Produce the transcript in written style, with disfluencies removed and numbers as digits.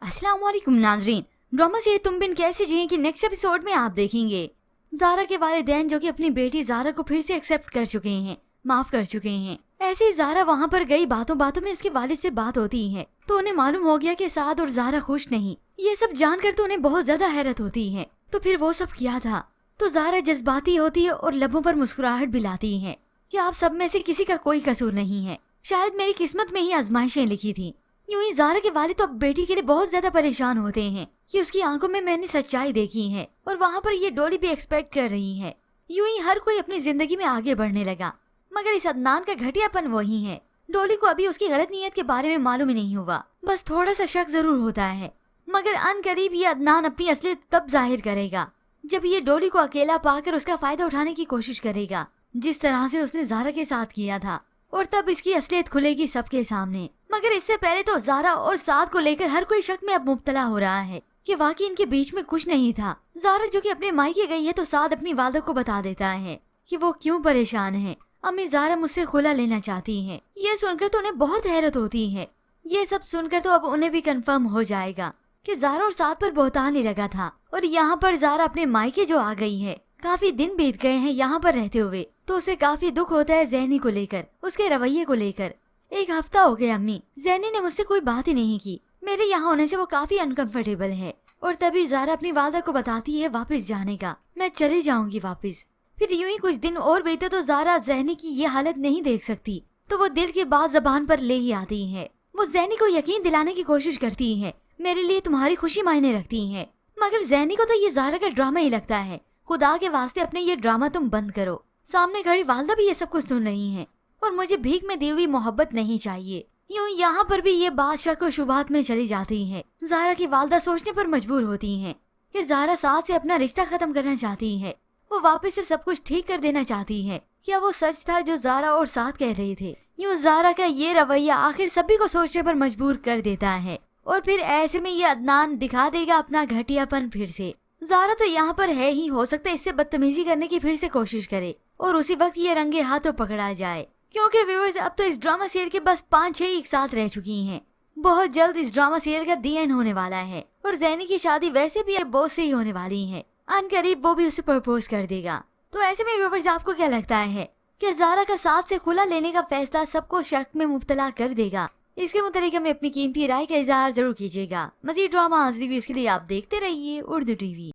अस्सलाम वालेकुम नाजरीन। ड्रामा से तुम बिन कैसे जिए कि नेक्स्ट एपिसोड में आप देखेंगे ज़ारा के वालिदैन जो कि अपनी बेटी ज़ारा को फिर से एक्सेप्ट कर चुके हैं, माफ कर चुके हैं। ऐसे ही ज़ारा वहाँ पर गई, बातों बातों में उसके वालिद से बात होती है तो उन्हें मालूम हो गया कि साद और ज़ारा खुश नहीं। ये सब जानकर तो उन्हें बहुत ज्यादा हैरत होती है। तो फिर वो सब क्या था? तो ज़ारा जज्बाती होती है और लबों पर मुस्कुराहट भी लाती है कि आप सब में से किसी का कोई कसूर नहीं है, शायद मेरी किस्मत में ही आजमाइशें लिखी थी। यूं ही ज़ारा के वालिद तो अब बेटी के लिए बहुत ज्यादा परेशान होते हैं कि उसकी आंखों में मैंने सच्चाई देखी है और वहाँ पर ये डोली भी एक्सपेक्ट कर रही है। यूं ही हर कोई अपनी जिंदगी में आगे बढ़ने लगा, मगर इस अदनान का घटियापन वही है। डोली को अभी उसकी गलत नीयत के बारे में मालूम ही नहीं हुआ, बस थोड़ा सा शक जरूर होता है। मगर अनकरीब ये अदनान अपनी असलियत तब जाहिर करेगा जब ये डोली को अकेला पाकर उसका फायदा उठाने की कोशिश करेगा, जिस तरह से उसने ज़ारा के साथ किया था, और तब इसकी असलियत खुलेगी सबके सामने। मगर इससे पहले तो ज़ारा और साद को लेकर हर कोई शक में अब मुब्तला हो रहा है कि वाकई इनके बीच में कुछ नहीं था। ज़ारा जो कि अपने मायके गई है तो साद अपनी वालदा को बता देता है कि वो क्यों परेशान है। अम्मी ज़ारा मुझसे खुला लेना चाहती है। ये सुनकर तो उन्हें बहुत हैरत होती है। ये सब सुनकर तो अब उन्हें भी कंफर्म हो जाएगा कि ज़ारा और साद पर बहतान ही लगा था। और यहाँ पर ज़ारा अपने मायके जो आ गई है, काफी दिन बीत गए हैं यहाँ पर रहते हुए, तो उसे काफी दुख होता है ज़ैनी को लेकर, उसके रवैये को लेकर। 1 हफ्ता हो गया अम्मी, ज़ैनी ने मुझसे कोई बात ही नहीं की। मेरे यहाँ होने से वो काफी अनकंफर्टेबल है। और तभी ज़ारा अपनी वालदा को बताती है वापस जाने का, मैं चली जाऊंगी वापस। फिर यूं ही कुछ दिन और बीते तो ज़ारा ज़ैनी की ये हालत नहीं देख सकती, तो वो दिल की बात ज़बान पर ले ही आती है। वो ज़ैनी को यकीन दिलाने की कोशिश करती है, मेरे लिए तुम्हारी खुशी मायने रखती है। मगर ज़ैनी को तो ये ज़ारा का ड्रामा ही लगता है। खुदा के वास्ते अपने ये ड्रामा तुम बंद करो। सामने खड़ी वालदा भी ये सब कुछ सुन रही हैं और मुझे भीख में दी हुई मोहब्बत नहीं चाहिए। यूं यहाँ पर भी ये बात शक और शुबात में चली जाती है। ज़ारा की वालदा सोचने पर मजबूर होती हैं कि ज़ारा साद से अपना रिश्ता खत्म करना चाहती है, वो वापस से सब कुछ ठीक कर देना चाहती है। क्या वो सच था जो ज़ारा और साद कह रहे थे? यूं ज़ारा का ये रवैया आखिर सभी को सोचने पर मजबूर कर देता है। और फिर ऐसे में ये अदनान दिखा देगा अपना घटियापन फिर से। ज़ारा तो यहाँ पर है ही, हो सकता है इससे बदतमीजी करने की फिर से कोशिश करे और उसी वक्त ये रंगे हाथों पकड़ा जाए। क्योंकि व्यूअर्स अब तो इस ड्रामा सीरियल के बस 5-6 एक साथ रह चुकी हैं। बहुत जल्द इस ड्रामा सीरियल का दी एंड होने वाला है और ज़ैनी की शादी वैसे भी बॉस से ही होने वाली है। अनकरीब वो भी उसे प्रपोज कर देगा। तो ऐसे में व्यूअर्स आपको क्या लगता है कि ज़ारा का साद से खुला लेने का फैसला सबको शक में मुब्तला कर देगा? इसके मुतालिक हमें अपनी कीमती राय का इज़हार जरूर कीजिएगा। मज़ीद ड्रामा रिव्यूज़ के लिए आप देखते रहिए उर्दू टीवी।